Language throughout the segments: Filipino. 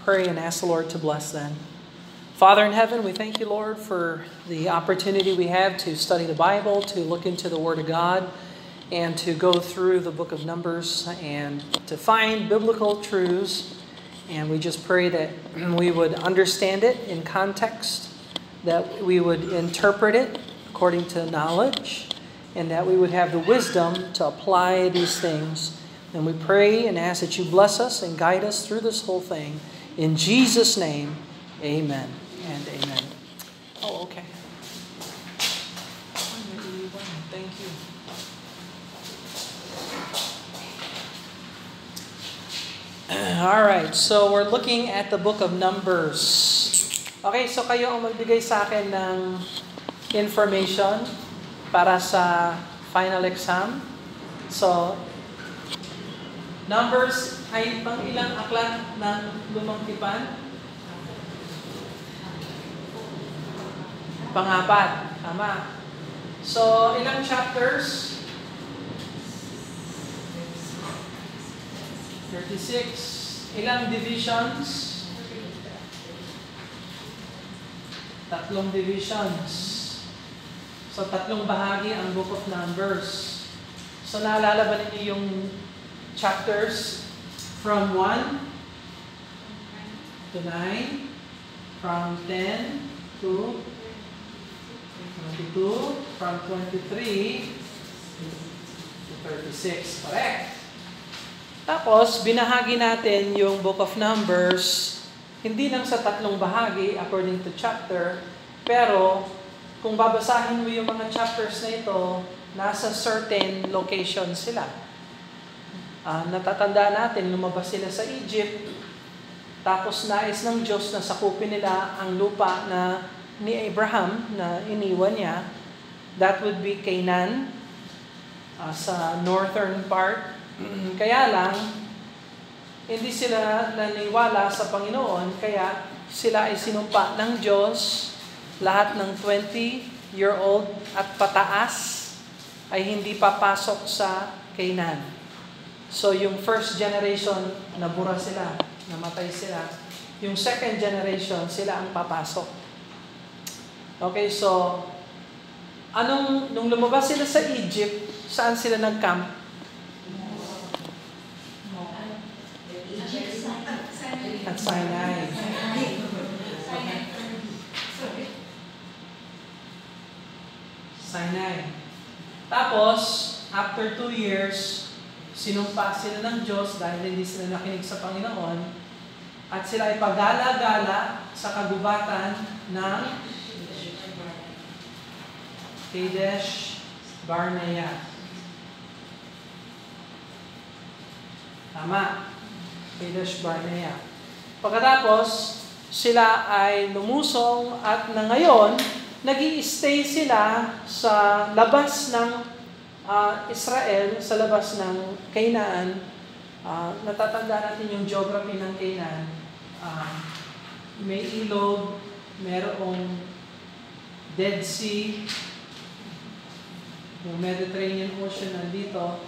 pray and ask the Lord to bless them. Father in heaven, we thank you, Lord, for the opportunity we have to study the Bible, to look into the Word of God, and to go through the book of Numbers and to find biblical truths. And we just pray that we would understand it in context, that we would interpret it according to knowledge, and that we would have the wisdom to apply these things. And we pray and ask that you bless us and guide us through this whole thing. In Jesus' name, amen and amen. Oh, okay. Thank you. All right, so we're looking at the book of Numbers. Okay, so kayo ang magbigay sa akin ng information para sa final exam. So, Numbers ay pang ilang aklat ng Lumang Tipan? Pang-apat. Tama. So, ilang chapters? 36. Ilang divisions? 3 divisions. So, 3 bahagi ang Book of Numbers. So, naalala ba ninyo yung chapters from 1 to 9, from 10 to 22, from 23 to 36. Correct. Tapos, binahagi natin yung Book of Numbers, hindi lang sa 3 bahagi according to chapter, pero kung babasahin mo yung mga chapters na ito, nasa certain location sila. Natatanda natin, lumabas sila sa Egypt, tapos nais ng Diyos na sakupin nila ang lupa na ni Abraham na iniwan niya. That would be Canaan, sa northern part. Kaya lang, hindi sila naniwala sa Panginoon, kaya sila ay sinumpa ng Diyos, lahat ng 20-year-old at pataas ay hindi papasok sa Canaan. So yung first generation, nabura sila, namatay sila. Yung second generation, sila ang papasok. Okay, so, nung lumabas sila sa Egypt, saan sila nag-camp? At Sinai. Sinai. Tapos, after 2 years, sinumpa sila ng Diyos dahil hindi sila nakinig sa Panginoon at sila ay pagala-gala sa kagubatan ng Kadesh Barnea. Tama. Kadesh Barnea. Pagkatapos, sila ay lumusong at na ngayon, nag-i-stay sila sa labas ng Israel, sa labas ng Canaan. Natatanda natin yung geography ng Canaan. May ilog, merong Dead Sea, yung Mediterranean Ocean nandito,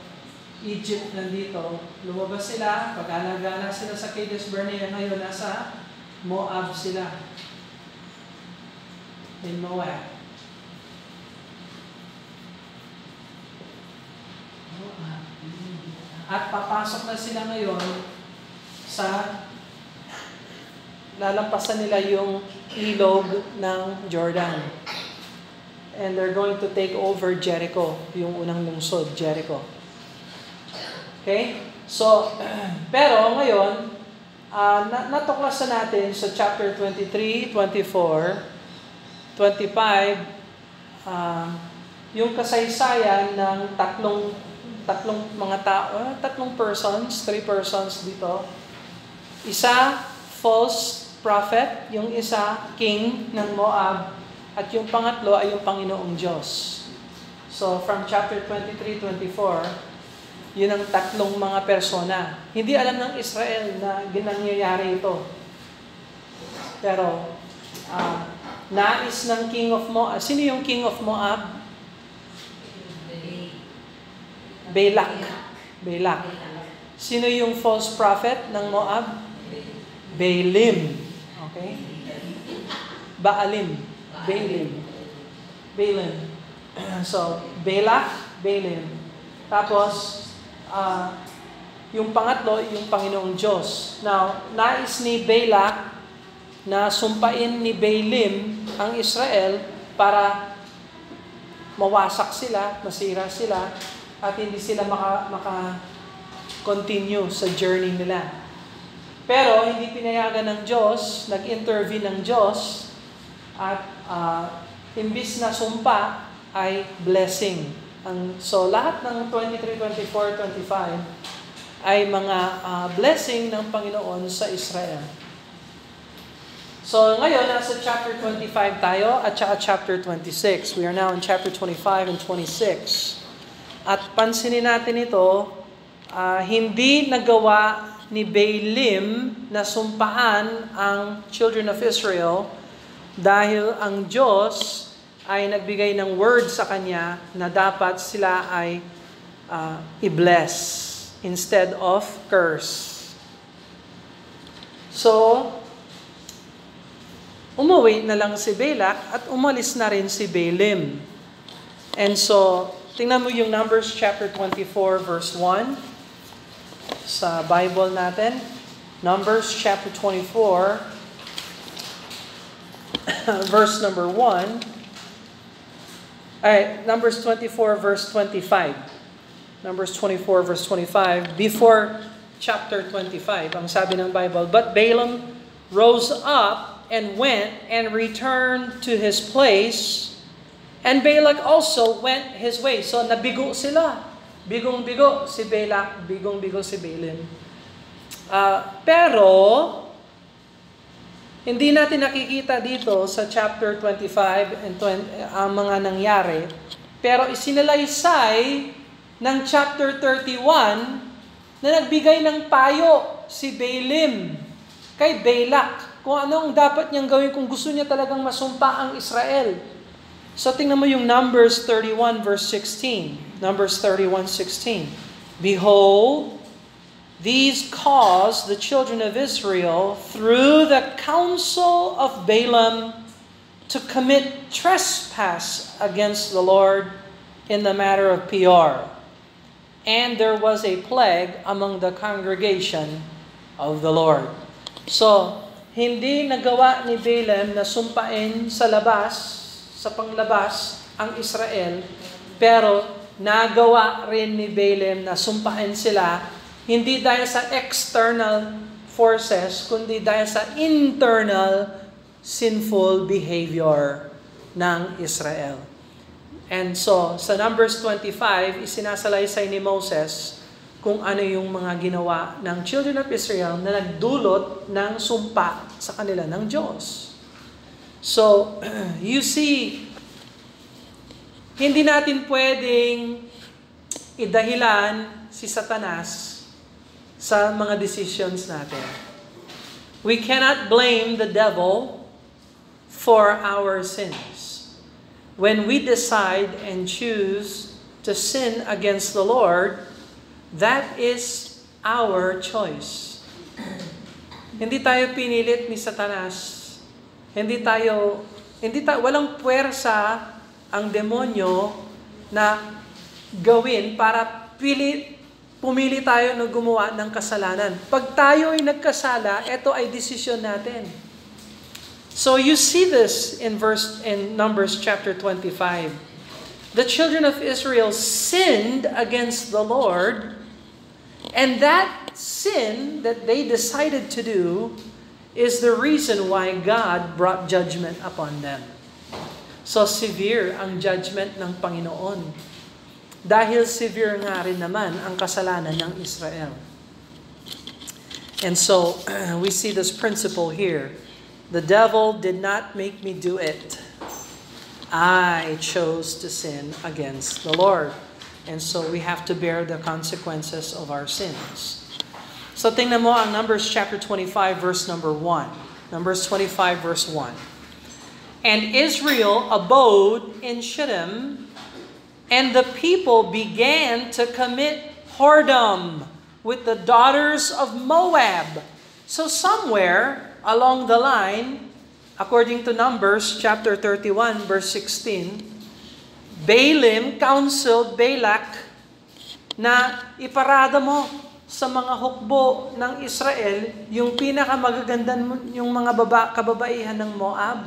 Egypt nandito. Lumabas sila, pag-alagala sila sa Kadesh Barnea, ngayon nasa Moab sila. In Moab. At papasok na sila ngayon sa lalampasan nila yung ilog ng Jordan. And they're going to take over Jericho, yung unang lungsod, Jericho. Okay? So, pero ngayon, natuklasan natin sa chapter 23, 24, 25, yung kasaysayan ng tatlong mga tao, 3 persons dito. Isa, false prophet, yung isa, king ng Moab, at yung pangatlo ay yung Panginoong Diyos. So, from chapter 23, 24, yun ang 3 mga persona. Hindi alam ng Israel na ginangyayari ito. Pero, nais ng king of Moab. Sino yung king of Moab? Balak. Sino yung false prophet ng Moab? Baalim. Okay? Baalim. Baalim. Baalim. So, Balak, Baalim. Tapos, yung pangatlo, yung Panginoong Diyos. Now, nais ni Balak na sumpain ni Baalim ang Israel para mawasak sila, masira sila, at hindi sila maka-continue sa journey nila. Pero hindi pinayagan ng Diyos, nag-intervene ng Diyos, at imbis na sumpa ay blessing. So lahat ng 23, 24, 25 ay mga blessing ng Panginoon sa Israel. So ngayon, nasa chapter 25 tayo at saka chapter 26. We are now in chapter 25 and 26. At pansinin natin ito, hindi nagawa ni Baalim na sumpaan ang children of Israel dahil ang Diyos ay nagbigay ng word sa kanya na dapat sila ay i-bless instead of curse. So, umuwi na lang si Balak at umalis na rin si Baalim. And so, tingnan mo yung Numbers chapter 24 verse 1 sa Bible natin. Numbers chapter 24 verse number 1. Alright, Numbers 24 verse 25. Numbers 24 verse 25. Before chapter 25, ang sabi ng Bible, "But Balaam rose up and went and returned to his place, and Balak also went his way." So nabigo sila. Bigong-bigo si Balak, bigong-bigo si Balaam. Pero hindi natin nakikita dito sa chapter 25 and 20 ang mga nangyari. Pero isinalaysay ng chapter 31 na nagbigay ng payo si Balaam kay Balak kung ano ang dapat niyang gawin kung gusto niya talagang masumpa ang Israel. So tingnan mo yung Numbers 31 verse 16. Numbers 31:16. "Behold, these caused the children of Israel through the counsel of Balaam to commit trespass against the Lord in the matter of Peor. And there was a plague among the congregation of the Lord." So, hindi nagawa ni Balaam na sumpain sa labas, sa panglabas, ang Israel, pero nagawa rin ni Balaam na sumpain sila, hindi dahil sa external forces, kundi dahil sa internal sinful behavior ng Israel. And so, sa Numbers 25, isinasalaysay ni Moses kung ano yung mga ginawa ng children of Israel na nagdulot ng sumpa sa kanila ng Diyos. So, you see, hindi natin pwedeng idahilan si Satanas sa mga decisions natin. We cannot blame the devil for our sins. When we decide and choose to sin against the Lord, that is our choice. Hindi tayo pinilit ni Satanas. Walang puwersa ang demonyo na gawin para pumili tayo na gumawa ng kasalanan. Pag tayo ay nagkasala, ito ay desisyon natin. So you see this in Numbers chapter 25. The children of Israel sinned against the Lord, and that sin that they decided to do is the reason why God brought judgment upon them. So severe ang judgment ng Panginoon. Dahil severe nga rin naman ang kasalanan ng Israel. And so, we see this principle here. The devil did not make me do it. I chose to sin against the Lord. And so, we have to bear the consequences of our sins. So, tingnan mo ang Numbers chapter 25, verse number 1. Numbers 25, verse 1. "And Israel abode in Shittim, and the people began to commit whoredom with the daughters of Moab, So somewhere along the line, according to Numbers chapter 31 verse 16, Balaam counseled Balak na iparada mo sa mga hukbo ng Israel yung pinakamagagandang yung mga kababaihan ng Moab.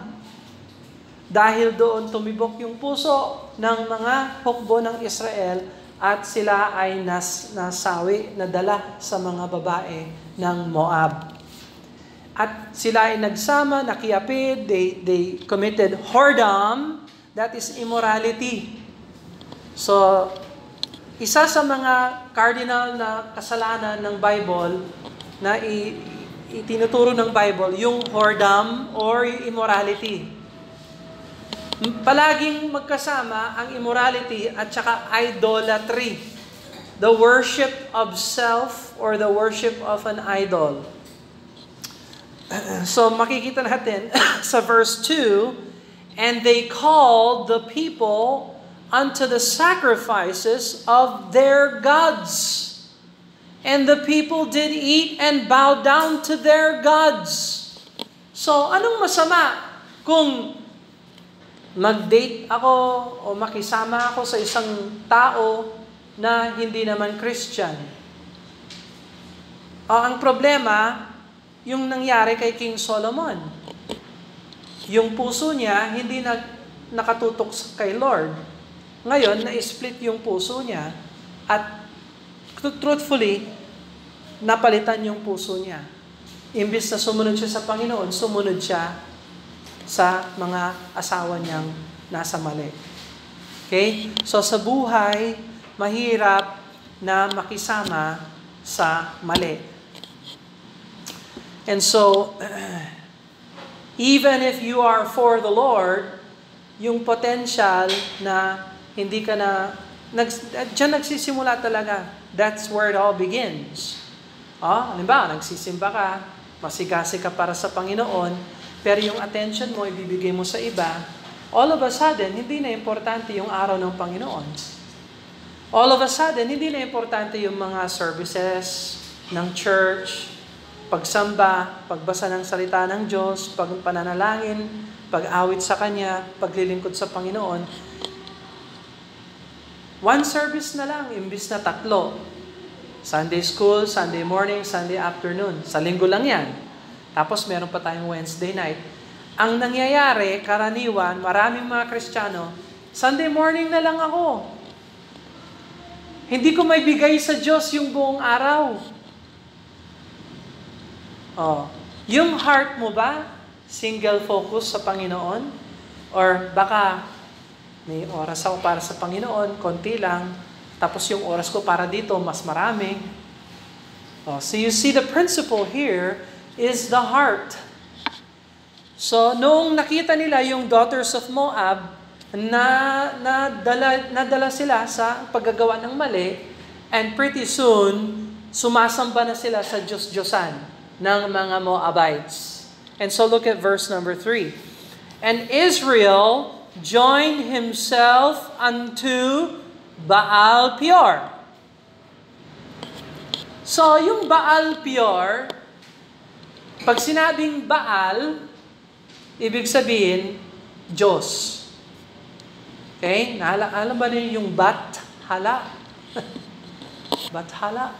Dahil doon tumibok yung puso ng mga hukbo ng Israel at sila ay nasawi, nadala sa mga babae ng Moab. At sila ay nagsama, nakiapid, they committed whoredom, that is immorality. So, isa sa mga cardinal na kasalanan ng Bible na itinuturo ng Bible, yung whoredom or immorality. Palaging magkasama ang immorality at saka idolatry. The worship of self or the worship of an idol. So makikita natin sa verse 2, and they called the people unto the sacrifices of their gods. And the people did eat and bow down to their gods. So anong masama kung mag-date ako o makisama ako sa isang tao na hindi naman Christian? Ang problema, yung nangyari kay King Solomon. Yung puso niya hindi nakatutok kay Lord. Ngayon, na-split yung puso niya at truthfully, napalitan yung puso niya. Imbis na sumunod siya sa Panginoon, sumunod siya sa mga asawa niyang nasa mali. Okay? So sa buhay, mahirap na makisama sa mali. And so, even if you are for the Lord, yung potential na hindi ka na, diyan nagsisimula talaga. That's where it all begins. Halimbawa, nagsisimba ka, masigasi ka para sa Panginoon, pero yung attention mo, ibibigay mo sa iba, all of a sudden, hindi na importante yung araw ng Panginoon. All of a sudden, hindi na importante yung mga services ng church, pagsamba, pagbasa ng salita ng Diyos, pananalangin, pag-awit sa Kanya, paglilingkod sa Panginoon. One service na lang, imbis na 3. Sunday school, Sunday morning, Sunday afternoon. Sa linggo lang yan. Tapos meron pa tayong Wednesday night. Ang nangyayari, karaniwan, maraming mga Kristiyano, Sunday morning na lang ako. Hindi ko may bigay sa Diyos yung buong araw. Yung heart mo ba, single focus sa Panginoon? Or baka may oras ako para sa Panginoon, konti lang, tapos yung oras ko para dito, mas marami. So you see the principle here is the heart. So, noong nakita nila yung daughters of Moab, nadala sila sa paggagawa ng mali, and pretty soon, sumasamba na sila sa Diyos-Diyosan ng mga Moabites. And so look at verse number 3. And Israel joined himself unto Baal Peor. So, yung Baal Peor, pag sinabing Baal, ibig sabihin, Diyos. Okay? Alam ba niyo yung Bat-hala? Bat-hala.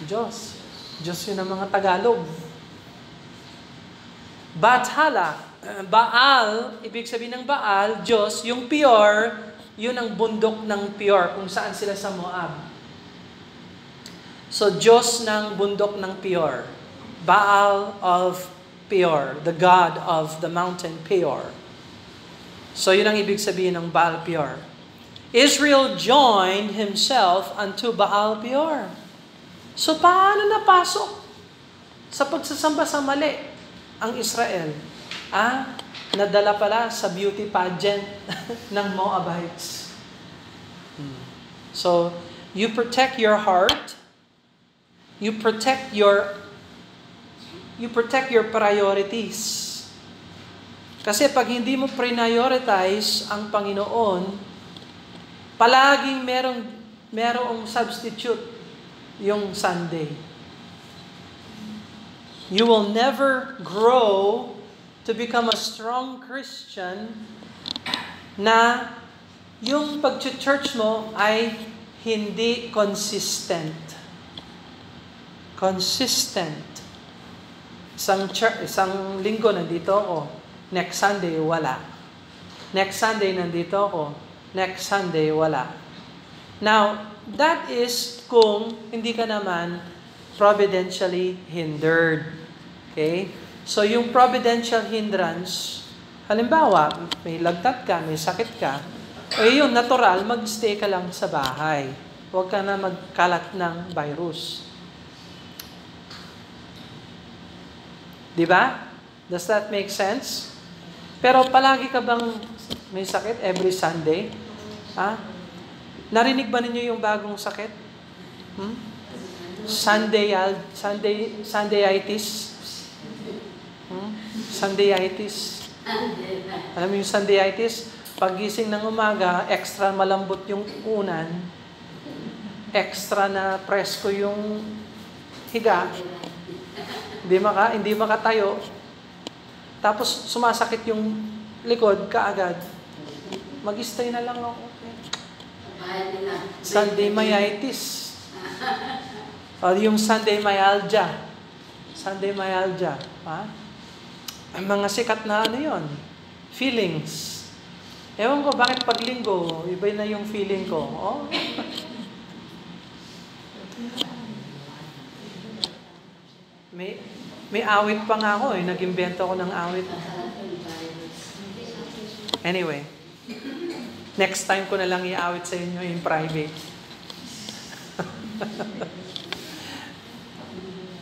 Diyos. Diyos yun ang mga Tagalog. Bat-hala. Baal, ibig sabihin ng Baal, Diyos. Yung Peor, yun ang bundok ng Peor, kung saan sila sa Moab. So, Diyos ng bundok ng Peor. Baal of Peor, the god of the mountain Peor. So yun ang ibig sabihin ng Baal Peor. Israel joined himself unto Baal Peor. So paano napasok sa pagsasamba sa mali ang Israel? Nadala pala sa beauty pageant ng Moabites. So you protect your heart, you protect your priorities. Kasi pag hindi mo prioritize ang Panginoon, palaging merong substitute yung Sunday. You will never grow to become a strong Christian na yung pag-church mo ay hindi consistent. Consistent. Isang linggo nandito ako. Next Sunday, wala. Next Sunday, nandito ako. Next Sunday, wala. Now, that is kung hindi ka naman providentially hindered. Okay? So, yung providential hindrance, halimbawa, may lagtat ka, may sakit ka, yung natural, magstay ka lang sa bahay. Huwag ka na magkalat ng virus. Di ba? Does that make sense? Pero palagi ka bang may sakit every Sunday? Ha? Narinig ba ninyo yung bagong sakit? Sundayitis? Sundayitis? Alam mo yung Sundayitis? Paggising ng umaga, extra malambot yung unan, extra na presko yung higa, hindi makatayo, tapos sumasakit yung likod kaagad. Mag-stay na lang ako. Sundayitis. O yung Sundaymyalgia. Ha? Ang mga sikat na yon, feelings. Ewan ko, bakit pag linggo, iba na yung feeling ko. Oh. May awit pa nga ako nag-imbento ako ng awit. Anyway, next time ko na lang i-awit sa inyo in private.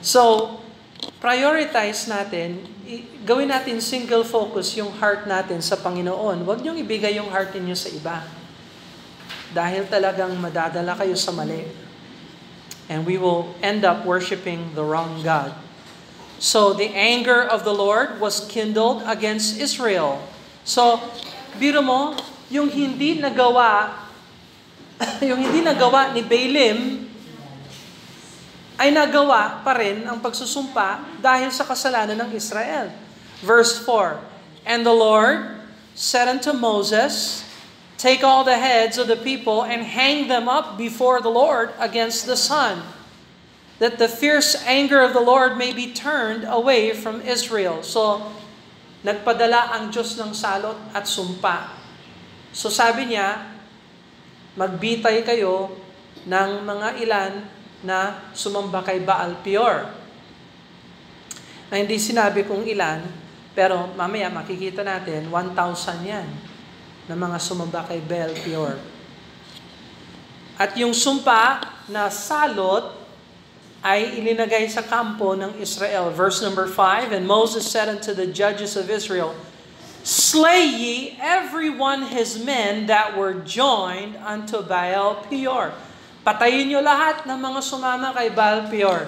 So, prioritize natin, gawin natin single focus yung heart natin sa Panginoon. Huwag niyong ibigay yung heart niyo sa iba. Dahil talagang madadala kayo sa mali. And we will end up worshiping the wrong God. So, the anger of the Lord was kindled against Israel. So, biro mo, yung hindi nagawa ni Balaam, ay nagawa pa rin ang pagsusumpa dahil sa kasalanan ng Israel. Verse 4, And the Lord said unto Moses, Take all the heads of the people and hang them up before the Lord against the sun, that the fierce anger of the Lord may be turned away from Israel. So, nagpadala ang Diyos ng salot at sumpa. So sabi niya, magbitay kayo ng mga ilan na sumamba kay Baal Peor. Na hindi sinabi kung ilan, pero mamaya makikita natin, 1,000 yan na mga sumamba kay Baal Peor. At yung sumpa na salot ay ilinagay sa kampo ng Israel. Verse number 5, And Moses said unto the judges of Israel, Slay ye every one his men that were joined unto Baal Peor. Patayin nyo lahat ng mga sumama kay Baal Peor.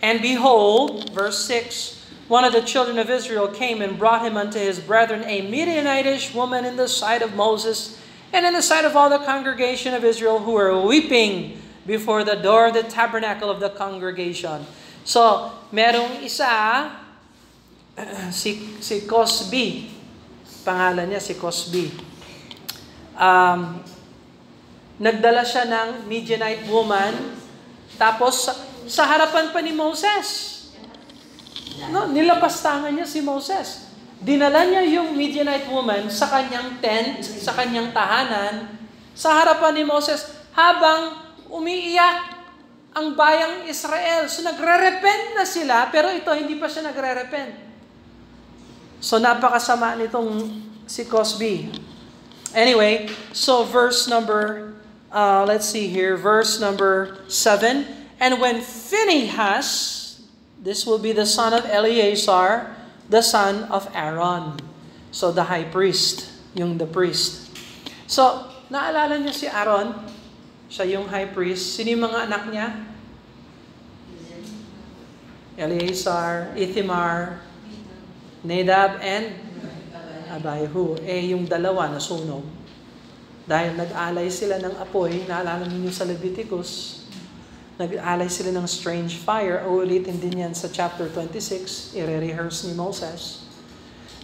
And behold, verse 6, one of the children of Israel came and brought him unto his brethren, a Midianitish woman in the sight of Moses, and in the sight of all the congregation of Israel who were weeping before the door of the tabernacle of the congregation. So, merong isa, si Cosby, pangalan niya si Cosby. Nagdala siya ng Midianite woman, tapos sa harapan pa ni Moses. No, nilapastangan niya si Moses. Dinala niya yung Midianite woman sa kanyang tent, sa kanyang tahanan, sa harapan ni Moses, habang umiiyak ang bayang Israel. So nagre-repent na sila, pero ito hindi pa siya nagre-repent. So napakasama nitong si Cosby. Anyway, so verse number, let's see here, verse number 7. And when Phinehas, this will be the son of Eleazar, the son of Aaron. So the high priest, the priest. So, naalala niyo si Aaron? Siya yung high priest. Sino yung mga anak niya? Eleazar, Ithamar, Nadab, and Abihu. Yung dalawa nasunog. Dahil nag-alay sila ng apoy, naalala niyo sa Leviticus, Nag-alay sila ng strange fire. Uulitin din yan sa chapter 26. I-rehearse ni Moses.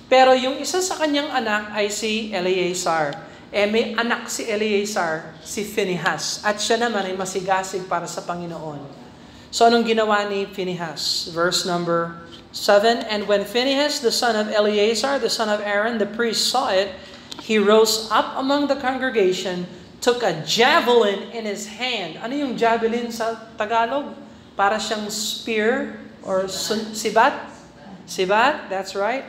Pero yung isa sa kanyang anak ay si Eleazar. May anak si Eleazar, si Phinehas. At siya naman ay masigasig para sa Panginoon. So anong ginawa ni Phinehas? Verse number 7, And when Phinehas, the son of Eleazar, the son of Aaron, the priest, saw it, he rose up among the congregation, took a javelin in his hand. Ano yung javelin sa Tagalog? Para siyang spear or sibat? Sibat, that's right.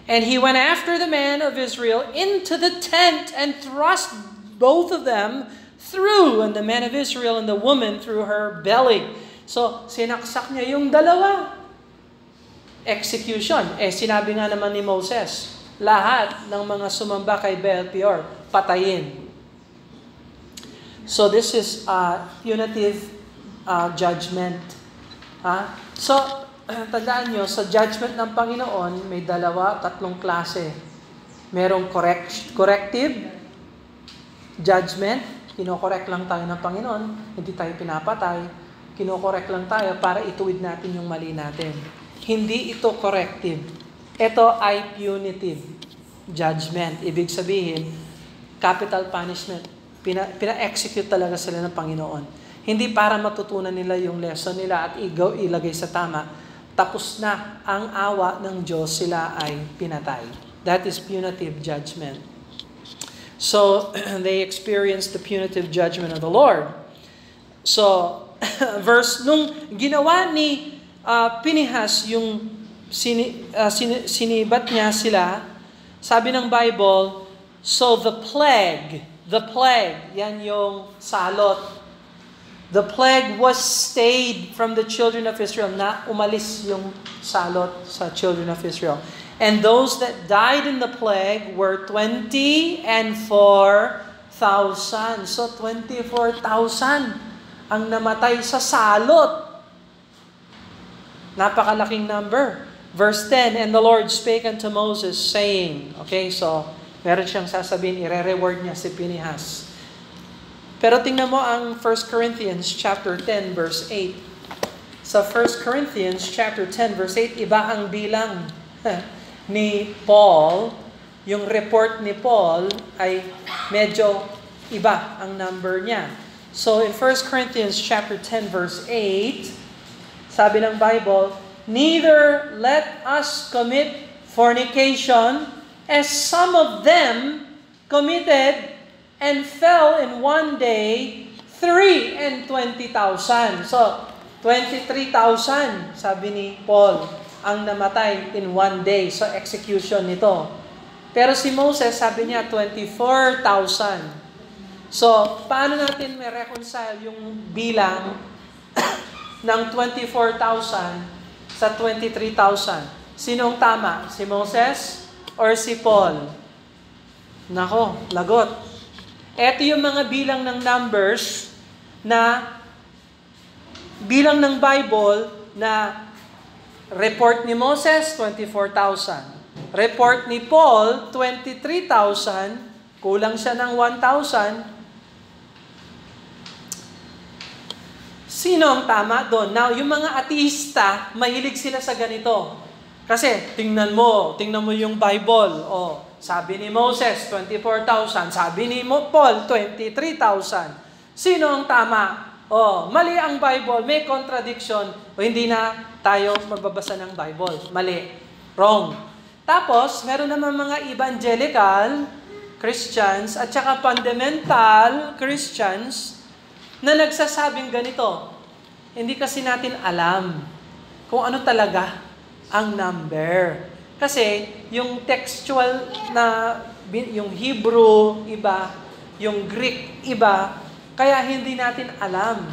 And he went after the man of Israel into the tent and thrust both of them through, and the man of Israel and the woman through her belly. So, sinaksak niya yung dalawa. Execution. Sinabi nga naman ni Moses, lahat ng mga sumamba kay Baal-peor, patayin. So, this is punitive judgment. So, tandaan nyo, sa judgment ng Panginoon, may tatlong klase. Merong corrective judgment, kinokorek lang tayo ng Panginoon, hindi tayo pinapatay, kinokorek lang tayo para ituwid natin yung mali natin. Hindi ito corrective. Ito ay punitive judgment. Ibig sabihin, capital punishment. Pina-execute talaga sila ng Panginoon. Hindi para matutunan nila yung lesson nila at ilagay sa tama. Tapos na ang awa ng Diyos, sila ay pinatay. That is punitive judgment. So, they experienced the punitive judgment of the Lord. So, nung ginawa ni Phinehas yung sinibat niya sila, sabi ng Bible, so the plague, yan yung salot. The plague was stayed from the children of Israel. Na umalis yung salot sa children of Israel. And those that died in the plague were 24,000. So 24,000 ang namatay sa salot. Napakalaking number. Verse 10, And the Lord spake unto Moses, saying, okay, so meron siyang sasabihin, ire-reward niya si Phinehas. Pero tingnan mo ang 1 Corinthians chapter 10 verse 8. Sa 1 Corinthians chapter 10 verse 8, iba ang bilang ni Paul. Yung report ni Paul ay medyo iba ang number niya. So in 1 Corinthians chapter 10 verse 8, sabi ng Bible, Neither let us commit fornication as some of them committed and fell in one day 320,000. So, 23,000, sabi ni Paul, ang namatay in one day. So, execution nito. Pero si Moses, sabi niya, 24,000. So, paano natin may reconcile yung bilang ng 24,000 sa 23,000? Sinong tama? Si Moses or si Paul? Nako, lagot. Ito yung mga bilang ng numbers na bilang ng Bible na report ni Moses, 24,000. Report ni Paul, 23,000. Kulang siya ng 1,000. Sino ang tama doon? Now, yung mga ateista, mahilig sila sa ganito. Kasi, tingnan mo yung Bible. Sabi ni Moses, 24,000. Sabi ni Paul, 23,000. Sino ang tama? Mali ang Bible. May contradiction. Hindi na tayo magbabasa ng Bible. Mali. Wrong. Tapos, meron naman mga evangelical Christians at saka fundamental Christians na nagsasabing ganito. Hindi kasi natin alam kung ano talaga ang number. Kasi yung textual na, yung Hebrew iba, yung Greek iba, kaya hindi natin alam.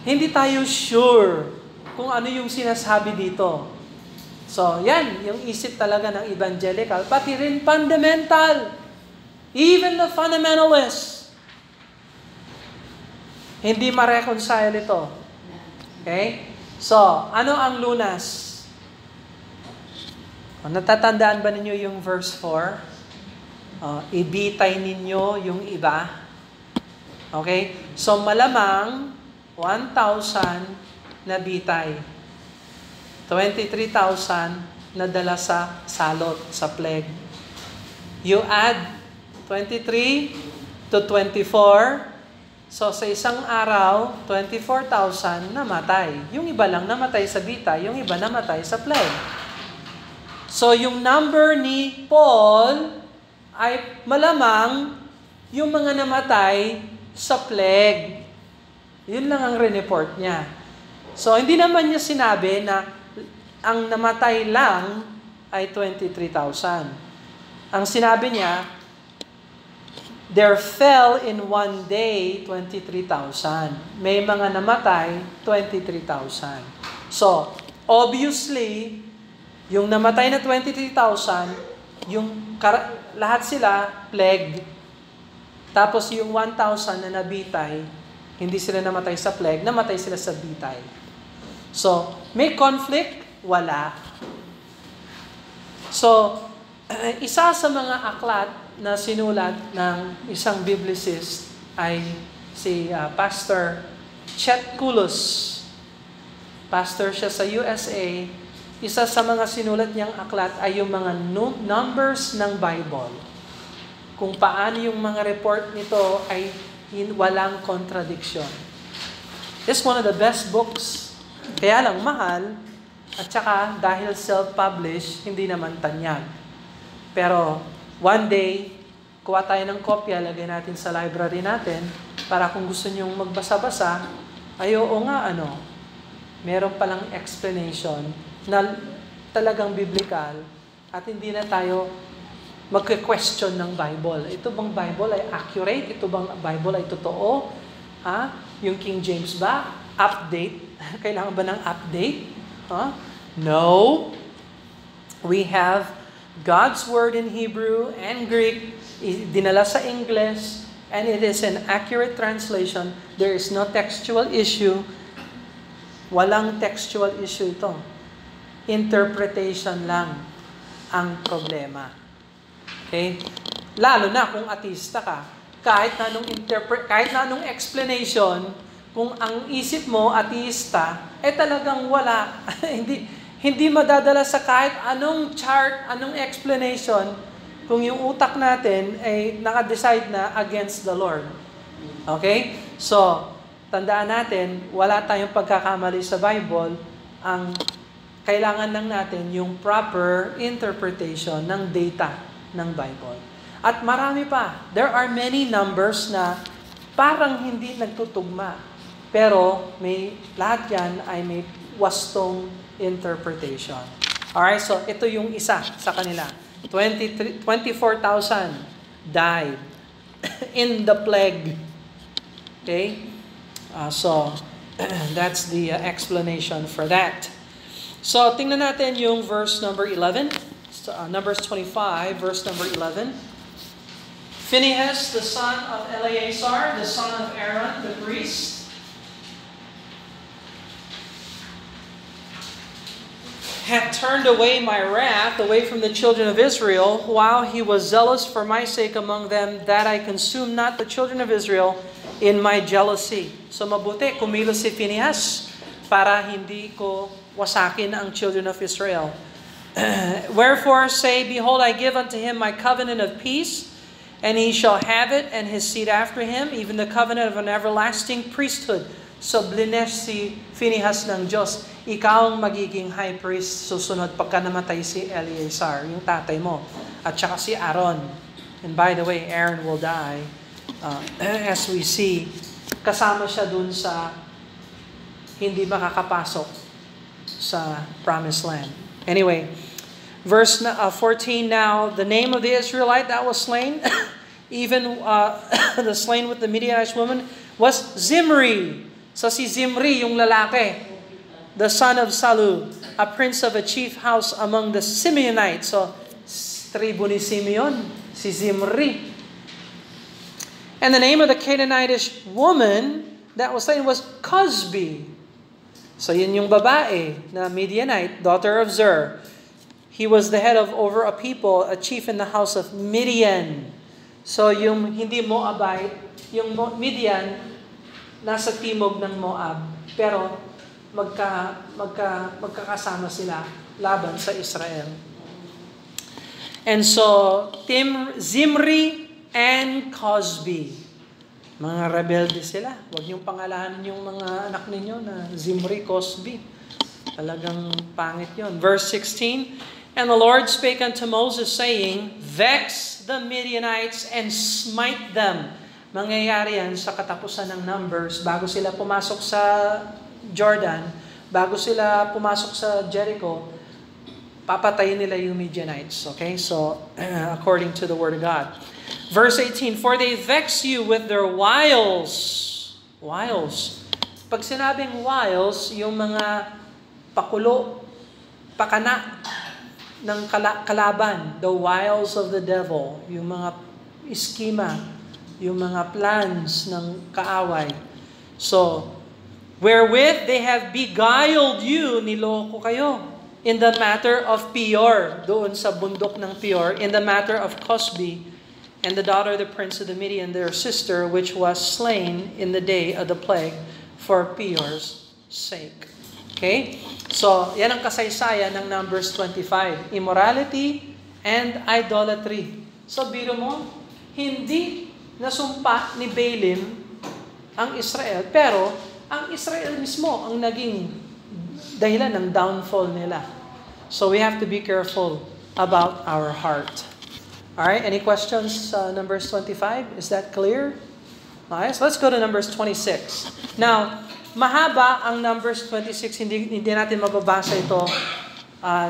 Hindi tayo sure kung ano yung sinasabi dito. So, yan, yung isip talaga ng evangelical, pati rin fundamental. Even the fundamentalists, hindi ma-reconcile ito. Okay? So, ano ang lunas? Natatandaan ba ninyo yung verse 4? Ibitay ninyo yung iba. Okay? So, malamang, 1,000 nabitay. 23,000 nadala sa salot, sa plague. You add 23 to 24, so sa isang araw, 24,000 namatay. Yung iba lang namatay sa bitay, yung iba namatay sa plague. So yung number ni Paul ay malamang yung mga namatay sa plague. Yun lang ang report niya. So hindi naman niya sinabi na ang namatay lang ay 23,000. Ang sinabi niya, there fell in one day 23,000. May mga namatay 23,000. So, obviously, yung namatay na 23,000, lahat sila plague. Tapos yung 1,000 na nabitay, hindi sila namatay sa plague, namatay sila sa bitay. So, may conflict? Wala. So, isa sa mga aklat na sinulat ng isang biblicist ay si Pastor Chet Kulos. Pastor siya sa USA. Isa sa mga sinulat niyang aklat ay yung mga numbers ng Bible. Kung paano yung mga report nito ay walang contradiction. It's one of the best books. Kaya lang mahal, at saka dahil self-published, hindi naman tanyag. Pero one day, kuha tayo ng kopya, lagay natin sa library natin, para kung gusto nyong magbasa-basa, ay oo nga, meron palang explanation na talagang biblical at hindi na tayo magke-question ng Bible. Ito bang Bible ay accurate? Ito bang Bible ay totoo? Yung King James ba? Update? Kailangan ba ng update? No. We have God's Word in Hebrew and Greek, dinala sa English, and it is an accurate translation. There is no textual issue. Walang textual issue ito. Interpretation lang ang problema. Okay? Lalo na kung ateista ka. Kahit na anong explanation, kung ang isip mo ateista, talagang wala. hindi madadala sa kahit anong chart, anong explanation, kung yung utak natin ay naka-decide na against the Lord. Okay? So, tandaan natin, wala tayong pagkakamali sa Bible. Ang kailangan lang natin yung proper interpretation ng data ng Bible. At marami pa. There are many numbers na parang hindi nagtutugma. Pero lahat yan ay may wastong interpretation. Alright, so ito yung isa sa kanila. 24,000 died in the plague. Okay? So, that's the explanation for that. So, tingnan natin yung verse number 11. Numbers 25, verse number 11. Phinehas, the son of Eleazar, the son of Aaron, the priest, had turned away my wrath away from the children of Israel, while he was zealous for my sake among them, that I consume not the children of Israel in my jealousy. So mabuti, kumilos si Phinehas para hindi ko wasakin ang children of Israel. Wherefore say, behold, I give unto him my covenant of peace, and he shall have it, and his seed after him, even the covenant of an everlasting priesthood. So blines si Phinehas ng Diyos, ikaw ang magiging high priest susunod pagka namatay si Eleazar, yung tatay mo, at saka si Aaron. And by the way, Aaron will die. As we see, kasama siya dun sa hindi makakapasok sa promised land. Anyway, verse 14 now, the name of the Israelite that was slain, even the slain with the Midianite woman, was Zimri. So si Zimri, yung lalaki, the son of Salu, a prince of a chief house among the Simeonites. So, tribu ni Simeon, si Zimri. And the name of the Canaanitish woman that was slain was Cosbi. So, yun yung babae na Midianite, daughter of Zer. He was the head of over a people, a chief in the house of Midian. So, yung hindi Moabite, yung Midian, nasa timog ng Moab, pero magkakasama sila laban sa Israel. And so, Zimri and Cosbi, mga rebelde sila. Huwag niyong pangalanan yung mga anak ninyo na Zimri, Cosbi. Talagang pangit yon. Verse 16, and the Lord spake unto Moses, saying, vex the Midianites and smite them. Mangyayari yan sa katapusan ng Numbers, bago sila pumasok sa Jordan, bago sila pumasok sa Jericho, papatayin nila yung Midianites. Okay? So, according to the Word of God. Verse 18, for they vex you with their wiles. Wiles. Pag sinabing wiles, yung mga pakulo, pakana ng kalaban, the wiles of the devil, yung mga iskema, yung mga plans ng kaaway. So, wherewith they have beguiled you, niloko kayo, in the matter of Peor, doon sa bundok ng Peor, in the matter of Cosbi, and the daughter of the prince of the Midian, their sister, which was slain in the day of the plague for Peor's sake. Okay? So, yan ang kasaysayan ng Numbers 25. Immorality and idolatry. So, biro mo, hindi nasumpa ni Balaam ang Israel, pero ang Israel mismo ang naging dahilan ng downfall nila. So, we have to be careful about our heart. Alright, any questions Numbers 25? Is that clear? Alright, so let's go to Numbers 26. Now, mahaba ang Numbers 26, hindi natin mababasa ito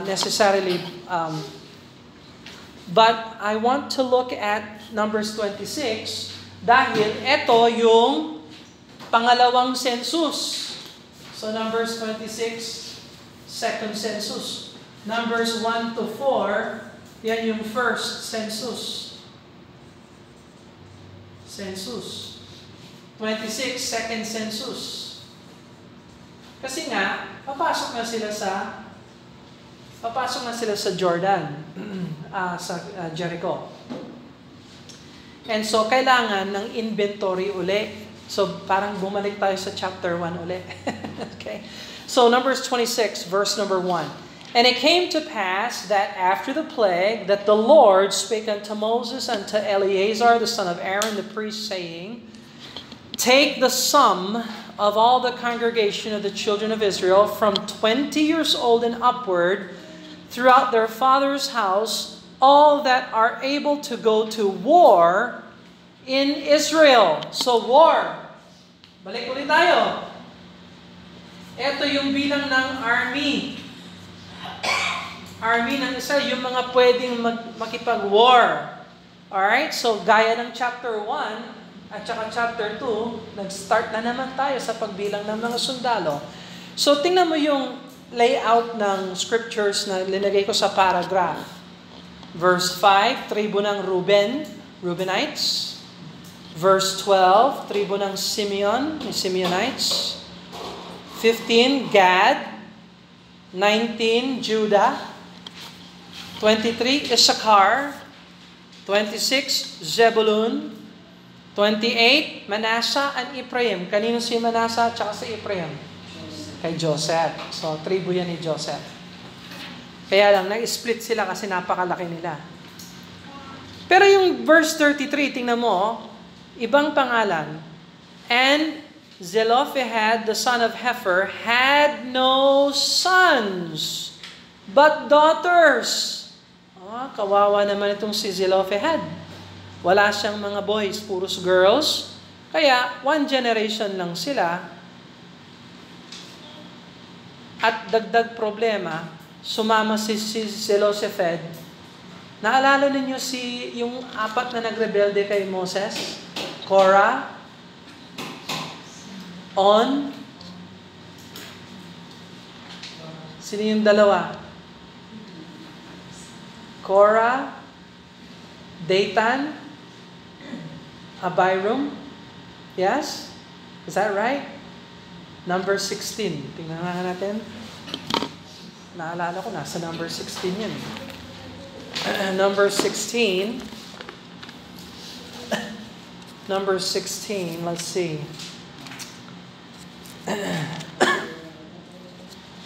necessarily. But I want to look at Numbers 26 dahil ito yung pangalawang census. So Numbers 26, second census. Numbers 1 to 4, yan yung first census. Census. 26, second census. Kasi nga, papasok na sila sa Jordan, sa Jericho. And so, kailangan ng inventory uli. So, parang bumalik tayo sa chapter 1 uli. Okay? So, Numbers 26, verse number 1. And it came to pass that after the plague, that the Lord spake unto Moses and to Eleazar, the son of Aaron, the priest, saying, take the sum of all the congregation of the children of Israel from 20 years old and upward throughout their father's house, all that are able to go to war in Israel. So war. Balik ulit tayo. Ito yung bilang ng army. Army ng Israel, yung mga pwedeng makipag-war. Alright? So gaya ng chapter 1 at saka chapter 2, nag-start na naman tayo sa pagbilang ng mga sundalo. So tingnan mo yung layout ng scriptures na linagay ko sa paragraph. Verse 5, tribo ng Reubenites. Verse 12, tribo ng Simeon, Simeonites. 15, Gad. 19, Judah. 23, Issachar. 26, Zebulun. 28, Manasseh and Ephraim. Kanino si Manasseh at si Ephraim? Kay Joseph. So, tribo yan ni Joseph. Kaya lang, na-split sila kasi napakalaki nila. Pero yung verse 33, tingnan mo, ibang pangalan. And Zelophehad, the son of Hepher, had no sons, but daughters. Kawawa naman itong si Zelophehad. Wala siyang mga boys, puros girls. Kaya, one generation lang sila. At dagdag problema, sumama si Zelophehad. Naalala ninyo yung apat na nagrebelde kay Moses? Korah, On. Sino yung dalawa? Korah, Dathan, Abiram. Yes? Is that right? Number 16. Tingnan natin. Naalala ko, nasa number 16 yan. Number 16. Number 16, let's see.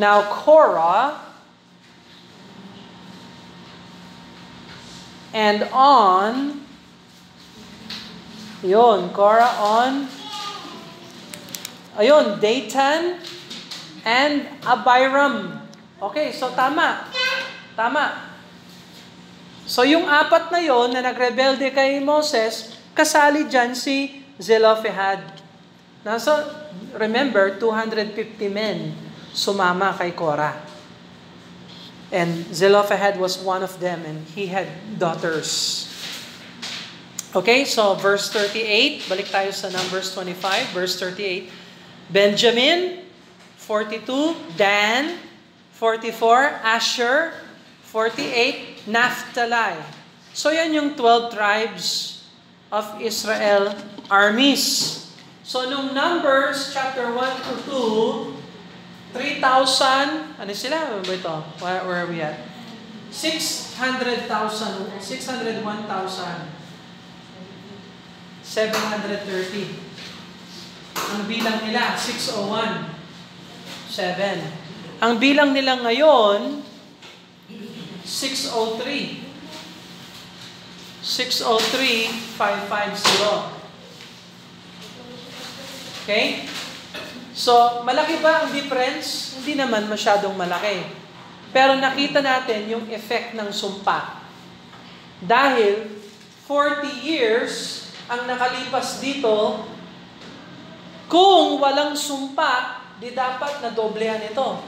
Now, Korah and on, Korah on, Datan and Abiram. Okay, so tama. So yung apat na yon na nagrebelde kay Moses, kasali dyan si Zelophehad. Now, so, remember, 250 men sumama kay Korah. And Zelophehad was one of them, and he had daughters. Okay, so verse 38, balik tayo sa Numbers 25, verse 38. Benjamin, 42, Dan, 44, Asher, 48, Naphtali. So yan yung 12 tribes of Israel armies. So nung Numbers chapter 1 to 2, 3,000, ano sila? Ano ba ito? Where are we at? 601,000, 730. Ang bilang nila, 601. 7. Ang bilang nila ngayon, 603. 603,550. Okay? So, malaki ba ang difference? Hindi naman masyadong malaki. Pero nakita natin yung effect ng sumpa. Dahil 40 years ang nakalipas dito, kung walang sumpa, di dapat na doblehan ito.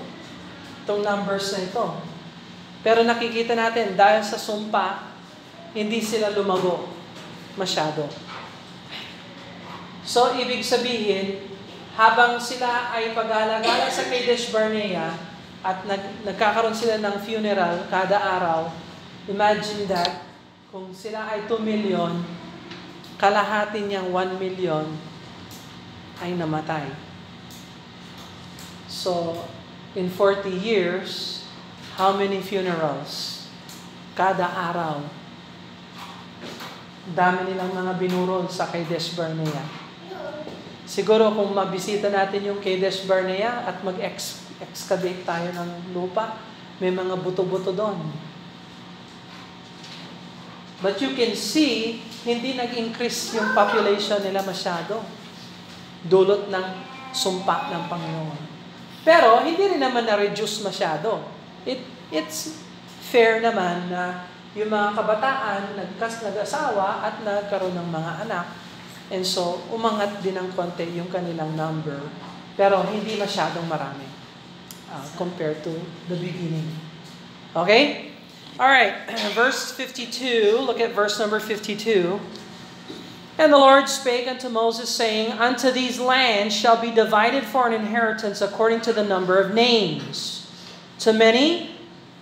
Itong numbers na ito. Pero nakikita natin, dahil sa sumpa, hindi sila lumago masyado. So, ibig sabihin, habang sila ay pag-alagala sa Kadesh Barnea at nagkakaroon sila ng funeral kada araw, imagine that, kung sila ay 2 million, kalahati niyang 1 million ay namatay. So, in 40 years, how many funerals? Kada araw. Dami nilang mga binurol sa Kadesh Barnea. Siguro kung mabisita natin yung Kadesh Barnea at mag-excavate tayo ng lupa, may mga buto-buto doon. But you can see, hindi nag-increase yung population nila masyado. Dulot ng sumpa ng Panginoon. Pero hindi rin naman na-reduce masyado. It's fair naman na yung mga kabataan nag-asawa at nagkaroon ng mga anak. And so, umangat din ng konti yung kanilang number. Pero hindi masyadong marami compared to the beginning. Okay? Alright, verse 52, look at verse number 52. And the Lord spake unto Moses, saying, Unto these lands shall be divided for an inheritance according to the number of names. To many,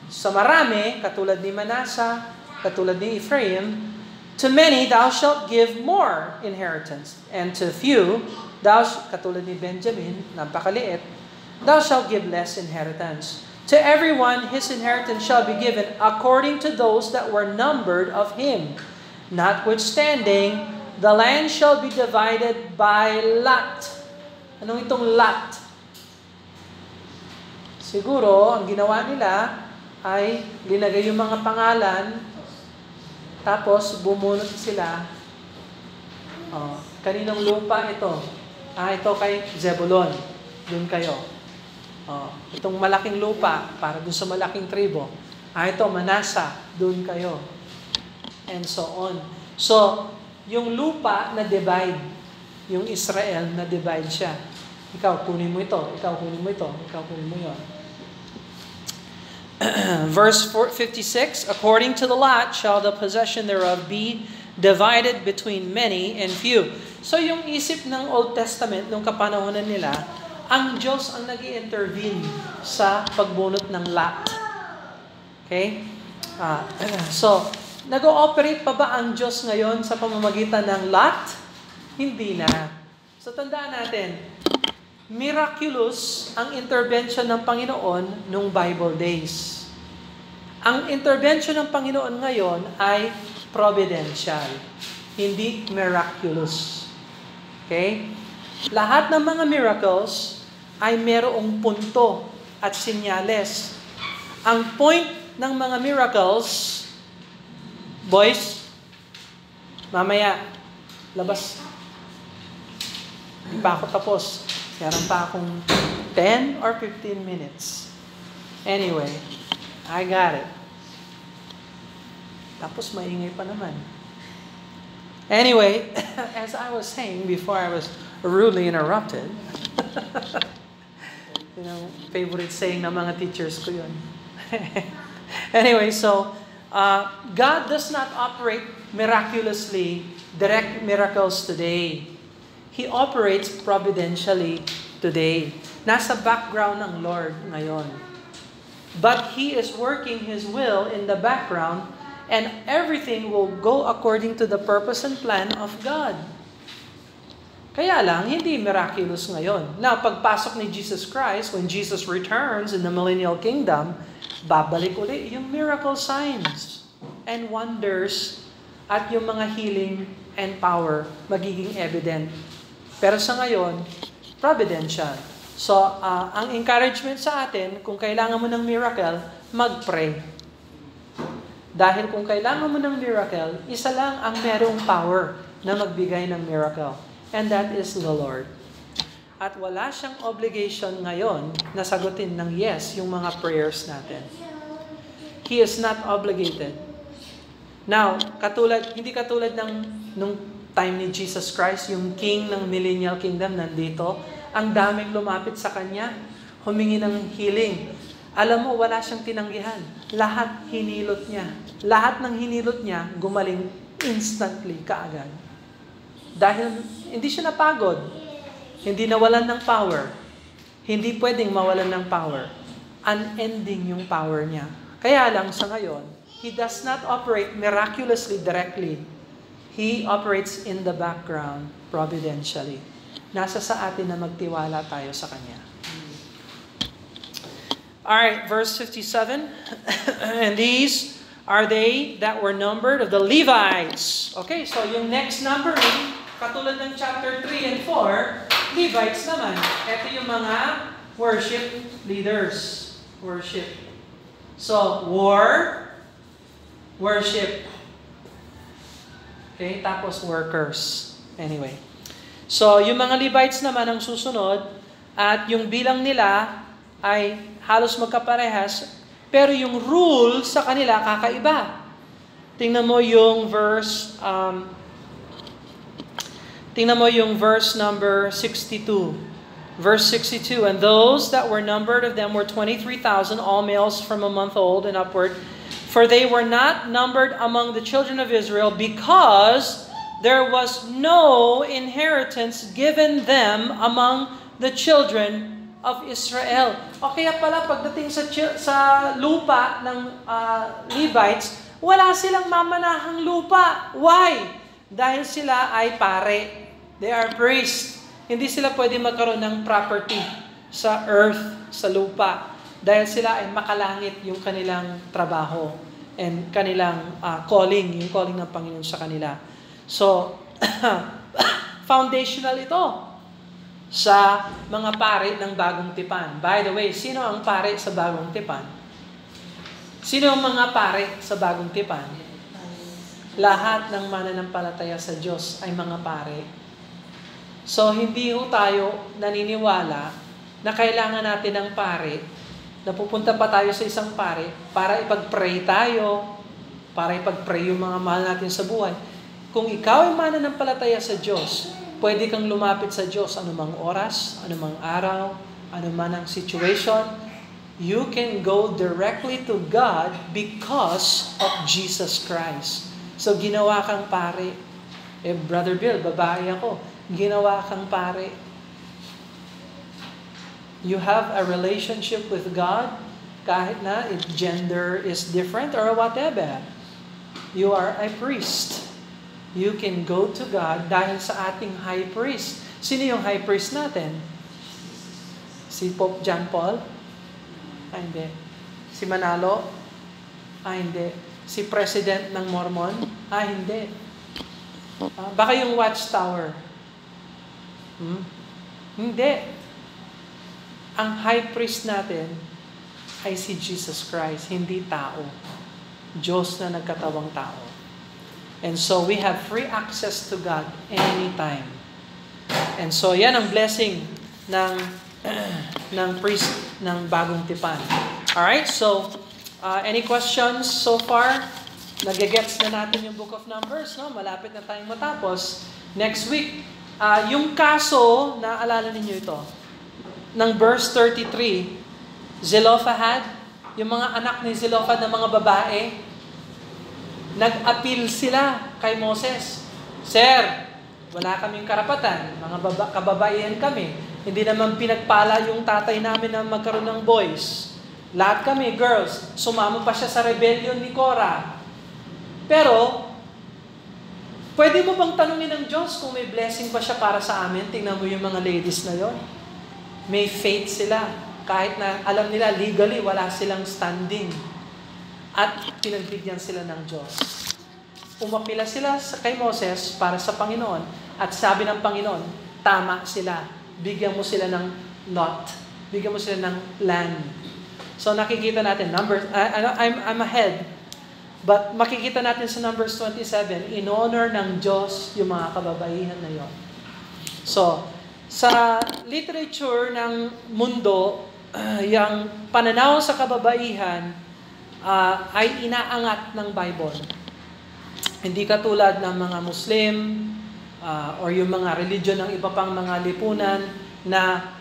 sa marami, katulad ni Manasseh, katulad ni Ephraim, to many thou shalt give more inheritance, and to few, katulad ni Benjamin, napakaliit, thou shalt give less inheritance. To everyone his inheritance shall be given according to those that were numbered of him. Notwithstanding, the land shall be divided by lot. Anong itong lot? Siguro, ang ginawa nila ay linagay yung mga pangalan, tapos bumunot sila. Kaninong lupa ito? Ito kay Zebulon. Doon kayo. Itong malaking lupa, para doon sa malaking tribo. Ito, Manasseh. Doon kayo. And so on. So, yung lupa na divide, yung Israel na divide siya. Ikaw, kunin mo ito. Ikaw, kunin mo ito. Ikaw, kunin mo yun. Verse 56, according to the lot shall the possession thereof be divided between many and few. So yung isip ng Old Testament, nung kapanahonan nila, ang Diyos ang nag-i-intervene sa pagbunot ng lot. Okay? So, nag-ooperate pa ba ang Diyos ngayon sa pamamagitan ng lot? Hindi na. So tandaan natin, miraculous ang intervention ng Panginoon nung Bible days. Ang intervention ng Panginoon ngayon ay providential, hindi miraculous. Okay? Lahat ng mga miracles ay merong punto at sinyales. Ang point ng mga miracles, boys, mamaya, labas. Hindi pa ako tapos. Meron pa akong 10 or 15 minutes. Anyway, I got it. Tapos maingay pa naman. Anyway, as I was saying before I was rudely interrupted, favorite saying ng mga teachers ko yun. Anyway, so, God does not operate miraculously, direct miracles today. He operates providentially today. Nasa background ng Lord ngayon. But He is working His will in the background, and everything will go according to the purpose and plan of God. Kaya lang, hindi miraculous ngayon. Now, pagpasok ni Jesus Christ, when Jesus returns in the millennial kingdom, babalik uli yung miracle signs and wonders at yung mga healing and power magiging evident. Pero sa ngayon, providential. So, ang encouragement sa atin, kung kailangan mo ng miracle, mag-pray. Dahil kung kailangan mo ng miracle, isa lang ang merong power na magbigay ng miracle. And that is the Lord. At wala siyang obligation ngayon na sagutin ng yes yung mga prayers natin. He is not obligated. Now, hindi katulad nung time ni Jesus Christ, yung king ng millennial kingdom nandito, ang daming lumapit sa kanya, humingi ng healing. Alam mo, wala siyang tinanggihan. Lahat hinilot niya. Lahat ng hinilot niya, gumaling instantly, kaagad. Dahil hindi siya napagod. Hindi nawalan ng power. Hindi pwedeng mawalan ng power. Unending yung power niya. Kaya lang sa ngayon, He does not operate miraculously directly. He operates in the background, providentially. Nasa sa atin na magtiwala tayo sa Kanya. Alright, verse 57. And these are they that were numbered of the Levites. Okay, so yung next numbering, katulad ng chapter 3 and 4, Levites naman. Ito yung mga worship leaders. Worship. So, worship. Okay, tapos workers. Anyway. So, yung mga Levites naman ang susunod, at yung bilang nila ay halos magkaparehas, pero yung rule sa kanila kakaiba. Tingnan mo yung verse number 62. Verse 62, and those that were numbered of them were 23,000, all males from a month old and upward. For they were not numbered among the children of Israel, because there was no inheritance given them among the children of Israel. O kaya pala pagdating sa lupa ng Levites, wala silang mamanahang lupa. Why? Dahil sila ay pare. They are priests. Hindi sila pwede magkaroon ng property sa earth, sa lupa. Dahil sila ay makalangit yung kanilang trabaho and kanilang calling, yung calling ng Panginoon sa kanila. So, foundational ito sa mga pare ng Bagong Tipan. By the way, sino ang pare sa Bagong Tipan? Sino ang mga pare sa Bagong Tipan? Lahat ng mananampalataya sa Diyos ay mga pare. So, hindi ho tayo naniniwala na kailangan natin ng pare, na pupunta pa tayo sa isang pare para ipag-pray tayo, para ipag-pray yung mga mahal natin sa buhay. Kung ikaw ay mananampalataya sa Diyos, pwede kang lumapit sa Diyos anumang oras, anumang araw, anuman ang situation. You can go directly to God because of Jesus Christ. So, ginawa kang pare. Brother Bill, babae ako. Ginawa kang pare. You have a relationship with God, kahit na if gender is different or whatever. You are a priest. You can go to God dahil sa ating high priest. Sino yung high priest natin? Si Pope John Paul? Hindi. Si Manalo? Hindi. Si President ng Mormon? Hindi. Baka yung Watchtower? Hindi. ang high priest natin ay si Jesus Christ, hindi tao. Diyos na nagkatawang tao. And so we have free access to God anytime. And so yan ang blessing ng priest ng bagong tipan. Alright, so any questions so far? Nagigets na natin yung Book of Numbers, no? Malapit na tayong matapos. Next week, yung kaso, naalala ninyo ito, ng verse 33, Zelophehad, yung mga anak ni Zelophehad na mga babae, nag-appeal sila kay Moses. Sir, wala kaming karapatan, mga kababaihan kami. Hindi naman pinagpala yung tatay namin na magkaroon ng boys. Lahat kami, girls, sumama pa siya sa rebellion ni Korah. Pero, pwede mo bang tanungin ng Diyos kung may blessing pa siya para sa amin? Tingnan mo yung mga ladies na yon. May faith sila. Kahit na alam nila legally, wala silang standing. At pinagbigyan sila ng Diyos. Umapila sila kay Moses para sa Panginoon. At sabi ng Panginoon, tama sila. Bigyan mo sila ng lot. Bigyan mo sila ng land. So nakikita natin, I'm ahead. But makikita natin sa Numbers 27, in honor ng Diyos yung mga kababaihan na yon. So, sa literature ng mundo, yung pananaw sa kababaihan ay inaangat ng Bible. Hindi katulad ng mga Muslim or yung mga religion ng iba pang mga lipunan na,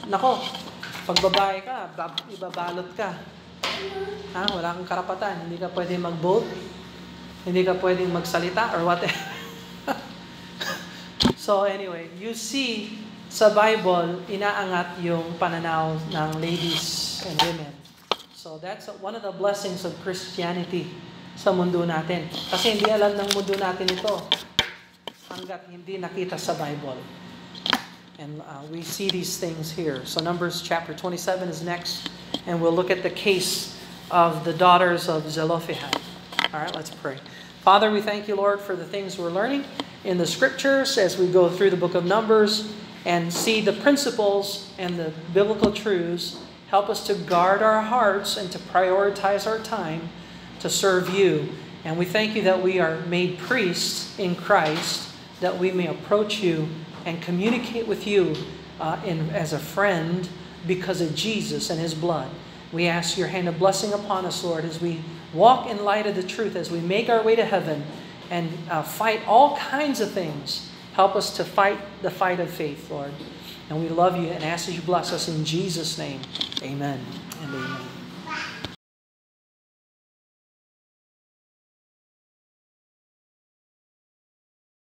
nako, pag babae ka, ibabalot ka. Wala kang karapatan. Hindi ka pwedeng mag-vote. Hindi ka pwedeng magsalita or whatever. So anyway, you see sa Bible, inaangat yung pananaw ng ladies and women. So that's one of the blessings of Christianity sa mundo natin. Kasi hindi alam ng mundo natin ito hanggat hindi nakita sa Bible. And we see these things here. So Numbers chapter 27 is next. And we'll look at the case of the daughters of Zelophehad. All right, let's pray. Father, we thank you, Lord, for the things we're learning in the Scriptures as we go through the book of Numbers and see the principles and the biblical truths. Help us to guard our hearts and to prioritize our time to serve you. And we thank you that we are made priests in Christ, that we may approach you and communicate with you as a friend because of Jesus and His blood. We ask your hand of blessing upon us, Lord, as we walk in light of the truth, as we make our way to heaven and fight all kinds of things. Help us to fight the fight of faith, Lord. And we love you and ask that you bless us in Jesus' name. Amen and amen.